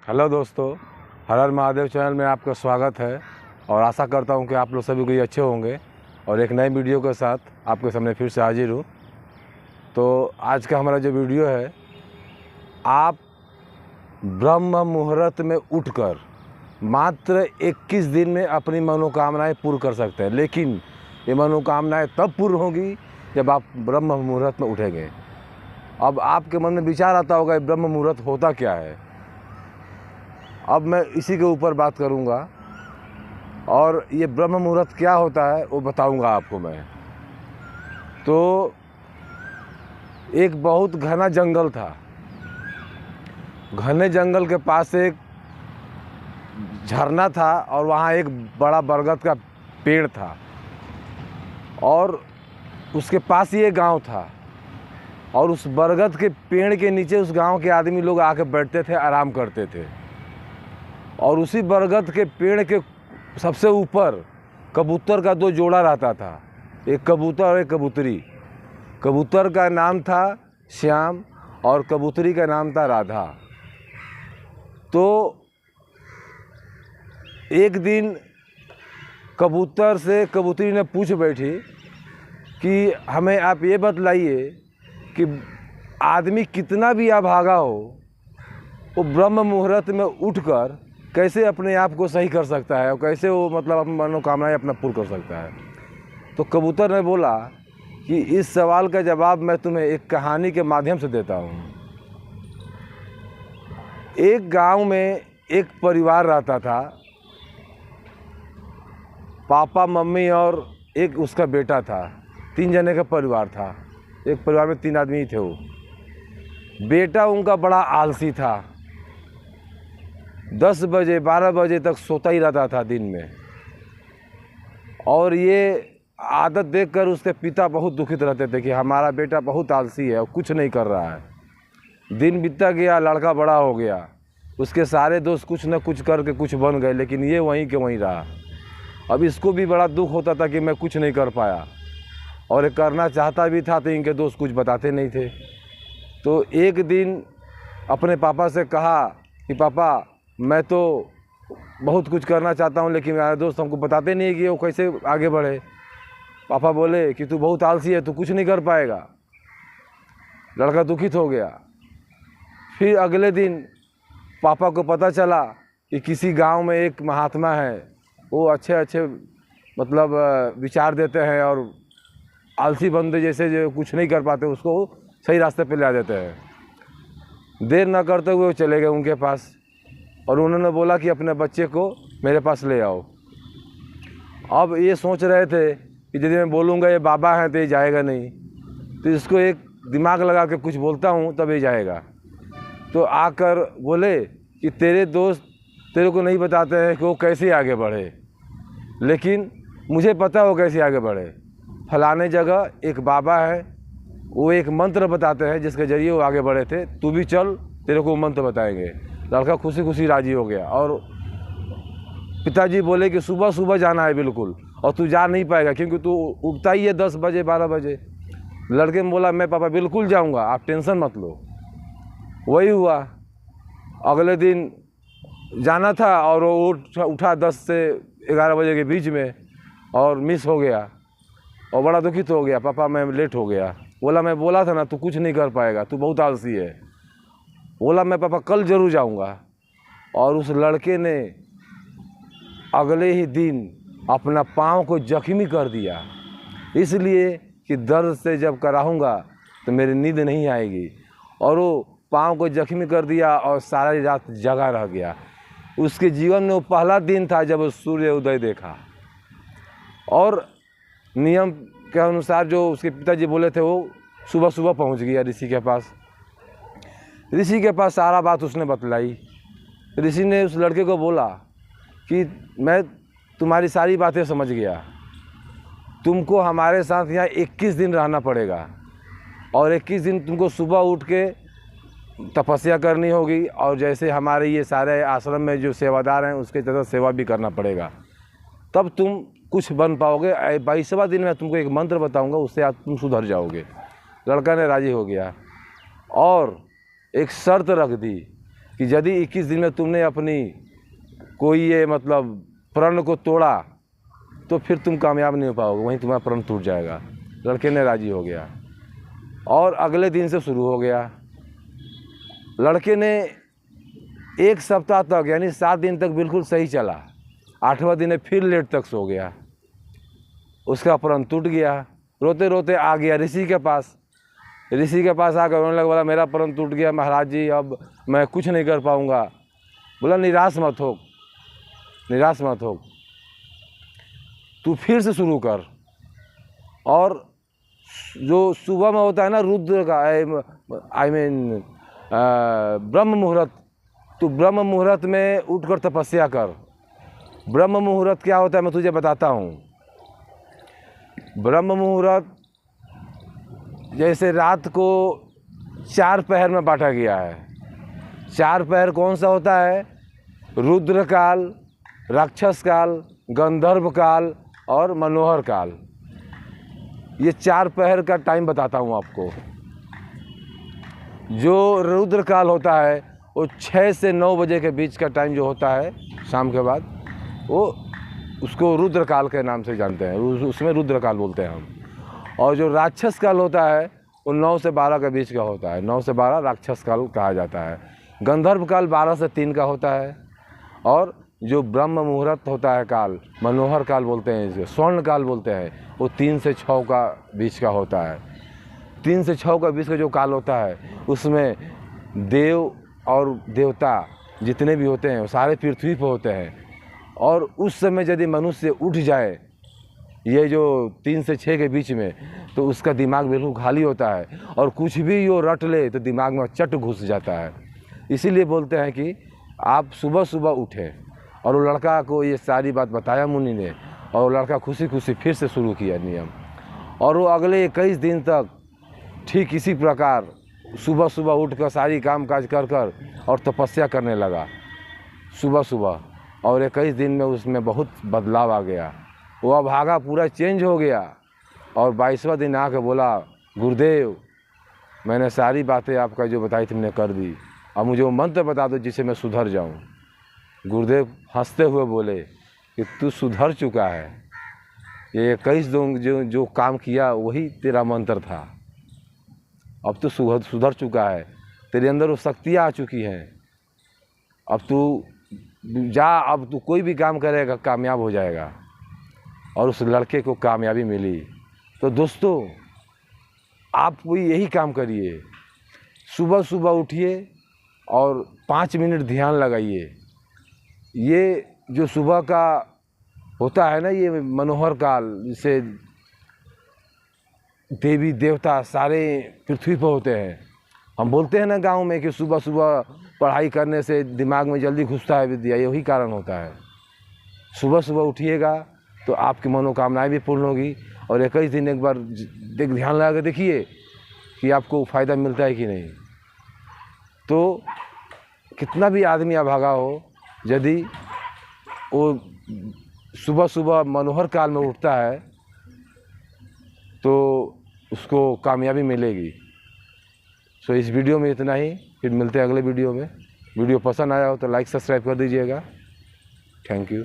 Hello दोस्तों, हर हर Mahadev channel में आपका स्वागत है और आशा करता हूं कि आप लोग सभी कोई अच्छे होंगे और एक नई वीडियो के साथ आपके सामने फिर से हाजिर हूं। तो आज का हमारा जो वीडियो है, आप ब्रह्म मुहूर्त में उठकर मात्र 21 दिन में अपनी मनोकामनाएं पूर्ण कर सकते हैं। लेकिन ये मनोकामनाएं तब पूर्ण होगी जब आप ब्रह्म मुहूर्त में उठेंगे। अब आपके मन में विचार आता होगा ब्रह्म मुहूर्त होता क्या है। अब मैं इसी के ऊपर बात करूंगा और ये ब्रह्म मुहूर्त क्या होता है वो बताऊंगा आपको मैं। तो एक बहुत घना जंगल था। घने जंगल के पास एक झरना था और वहाँ एक बड़ा बरगद का पेड़ था और उसके पास ही एक गांव था। और उस बरगद के पेड़ के नीचे उस गांव के आदमी लोग आके बैठते थे, आराम करते थे। और उसी बरगद के पेड़ के सबसे ऊपर कबूतर का 2 जोड़ा रहता था, एक कबूतर और एक कबूतरी। कबूतर का नाम था श्याम और कबूतरी का नाम था राधा। तो एक दिन कबूतर से कबूतरी ने पूछ बैठी कि हमें आप ये बतलाइए कि आदमी कितना भी अभागा हो वो ब्रह्म मुहूर्त में उठकर कैसे अपने आप को सही कर सकता है और कैसे वो मतलब अपनी मनोकामनाएं अपना पूर्ण कर सकता है। तो कबूतर ने बोला कि इस सवाल का जवाब मैं तुम्हें एक कहानी के माध्यम से देता हूँ। एक गांव में एक परिवार रहता था, पापा मम्मी और एक उसका बेटा था। 3 जने का परिवार था। एक परिवार में 3 आदमी थे। वो बेटा उनका बड़ा आलसी था। 10 बजे 12 बजे तक सोता ही रहता था दिन में। और ये आदत देखकर उसके पिता बहुत दुखित रहते थे कि हमारा बेटा बहुत आलसी है और कुछ नहीं कर रहा है। दिन बीतता गया, लड़का बड़ा हो गया, उसके सारे दोस्त कुछ न कुछ करके कुछ बन गए, लेकिन ये वहीं के वहीं रहा। अब इसको भी बड़ा दुख होता था कि मैं कुछ नहीं कर पाया और करना चाहता भी था तो इनके दोस्त कुछ बताते नहीं थे। तो एक दिन अपने पापा से कहा कि पापा मैं तो बहुत कुछ करना चाहता हूँ लेकिन मेरे दोस्त हमको बताते नहीं कि वो कैसे आगे बढ़े। पापा बोले कि तू बहुत आलसी है, तू कुछ नहीं कर पाएगा। लड़का दुखित हो गया। फिर अगले दिन पापा को पता चला कि किसी गांव में एक महात्मा है, वो अच्छे अच्छे मतलब विचार देते हैं और आलसी बंदे जैसे जो कुछ नहीं कर पाते उसको सही रास्ते पे ला देते हैं। देर ना करते हुए वो चले गए उनके पास और उन्होंने बोला कि अपने बच्चे को मेरे पास ले आओ। अब ये सोच रहे थे कि यदि मैं बोलूँगा ये बाबा हैं तो ये जाएगा नहीं, तो इसको एक दिमाग लगा के कुछ बोलता हूँ तब ये जाएगा। तो आकर बोले कि तेरे दोस्त तेरे को नहीं बताते हैं कि वो कैसे आगे बढ़े, लेकिन मुझे पता हो कैसे आगे बढ़े। फलाने जगह एक बाबा है, वो एक मंत्र बताते हैं जिसके जरिए वो आगे बढ़े थे, तू भी चल, तेरे को मंत्र बताएंगे। लड़का खुशी खुशी राजी हो गया और पिताजी बोले कि सुबह सुबह जाना है बिल्कुल, और तू जा नहीं पाएगा क्योंकि तू उगता ही है 10 बजे 12 बजे। लड़के ने बोला मैं पापा बिल्कुल जाऊंगा, आप टेंशन मत लो। वही हुआ। अगले दिन जाना था और वो उठा 10 से 11 बजे के बीच में और मिस हो गया और बड़ा दुखित हो गया। पापा मैं लेट हो गया। बोला मैं बोला था ना तू कुछ नहीं कर पाएगा, तू बहुत आलसी है। बोला मैं पापा कल जरूर जाऊंगा। और उस लड़के ने अगले ही दिन अपना पाँव को जख्मी कर दिया, इसलिए कि दर्द से जब कराऊंगा तो मेरी नींद नहीं आएगी। और वो पाँव को जख्मी कर दिया और सारी रात जगा रह गया। उसके जीवन में वो पहला दिन था जब वो सूर्य उदय देखा। और नियम के अनुसार जो उसके पिताजी बोले थे वो सुबह सुबह पहुंच गया ऋषि के पास। ऋषि के पास सारा बात उसने बतलाई। ऋषि ने उस लड़के को बोला कि मैं तुम्हारी सारी बातें समझ गया, तुमको हमारे साथ यहाँ 21 दिन रहना पड़ेगा और 21 दिन तुमको सुबह उठ के तपस्या करनी होगी और जैसे हमारे ये सारे आश्रम में जो सेवादार हैं उसके तरह सेवा भी करना पड़ेगा, तब तुम कुछ बन पाओगे। 22वां दिन में तुमको एक मंत्र बताऊंगा, उससे आप तुम सुधर जाओगे। लड़का ने राजी हो गया और एक शर्त रख दी कि यदि 21 दिन में तुमने अपनी कोई ये मतलब प्रण को तोड़ा तो फिर तुम कामयाब नहीं हो पाओगे, वहीं तुम्हारा प्रण टूट जाएगा। लड़के ने राजी हो गया और अगले दिन से शुरू हो गया। लड़के ने 1 सप्ताह तक यानी 7 दिन तक बिल्कुल सही चला। 8वां दिन फिर लेट तक सो गया, उसका प्रण टूट गया। रोते रोते आ गया ऋषि के पास। ऋषि के पास आकर रोने लगा, बोला मेरा प्रण टूट गया महाराज जी, अब मैं कुछ नहीं कर पाऊँगा। बोला निराश मत हो, निराश मत हो, तू फिर से शुरू कर। और जो सुबह में होता है ना रुद्र का ब्रह्म मुहूर्त, तू ब्रह्म मुहूर्त में उठकर तपस्या कर। ब्रह्म मुहूर्त क्या होता है मैं तुझे बताता हूँ। ब्रह्म मुहूर्त जैसे रात को 4 पहर में बांटा गया है। 4 पहर कौन सा होता है? रुद्र काल, राक्षस काल, गंधर्व काल और मनोहर काल। ये 4 पहर का टाइम बताता हूँ आपको। जो रुद्र काल होता है वो 6 से 9 बजे के बीच का टाइम जो होता है शाम के बाद, वो उसको रुद्र काल के नाम से जानते हैं, उसमें रुद्र काल बोलते हैं हम। और जो राक्षस काल होता है वो 9 से 12 के बीच का होता है। 9 से 12 राक्षस काल कहा जाता है। गंधर्व काल 12 से 3 का होता है। और जो ब्रह्म मुहूर्त होता है काल, मनोहर काल बोलते हैं इसको, स्वर्ण काल बोलते हैं, वो 3 से 6 का बीच का होता है। 3 से 6 का बीच का जो काल होता है उसमें देव और देवता जितने भी होते हैं वो सारे पृथ्वी पर होते हैं। और उस समय यदि मनुष्य उठ जाए ये जो 3 से 6 के बीच में, तो उसका दिमाग बिल्कुल खाली होता है और कुछ भी वो रट ले तो दिमाग में चट घुस जाता है। इसीलिए बोलते हैं कि आप सुबह सुबह उठें। और वो लड़का को ये सारी बात बताया मुनि ने, और वो लड़का खुशी खुशी फिर से शुरू किया नियम। और वो अगले 21 दिन तक ठीक इसी प्रकार सुबह सुबह उठकर सारी काम काज कर कर और तपस्या करने लगा सुबह सुबह। और 21 दिन में उसमें बहुत बदलाव आ गया, वो अभागा पूरा चेंज हो गया। और 22वां दिन आके बोला, गुरुदेव मैंने सारी बातें आपका जो बताई थी मैंने कर दी, अब मुझे वो मंत्र बता दो जिससे मैं सुधर जाऊं। गुरुदेव हंसते हुए बोले कि तू सुधर चुका है, ये 21 दिन जो काम किया वही तेरा मंत्र था। अब तू सुधर चुका है, तेरे अंदर वो शक्तियाँ आ चुकी हैं। अब तू जा, अब तू कोई भी काम करेगा कामयाब हो जाएगा। और उस लड़के को कामयाबी मिली। तो दोस्तों आप भी यही काम करिए, सुबह सुबह उठिए और 5 मिनट ध्यान लगाइए। ये जो सुबह का होता है ना, ये मनोहर काल, जिसे देवी देवता सारे पृथ्वी पर होते हैं। हम बोलते हैं ना गांव में कि सुबह सुबह पढ़ाई करने से दिमाग में जल्दी घुसता है विद्या, यही कारण होता है। सुबह सुबह उठिएगा तो आपकी मनोकामनाएं भी पूर्ण होगी। और 21 दिन एक बार ध्यान लगा कर देखिए कि आपको फ़ायदा मिलता है कि नहीं। तो कितना भी आदमी अभागा हो, यदि वो सुबह सुबह मनोहर काल में उठता है तो उसको कामयाबी मिलेगी। सो इस वीडियो में इतना ही, फिर मिलते हैं अगले वीडियो में। वीडियो पसंद आया हो तो लाइक सब्सक्राइब कर दीजिएगा। Thank you.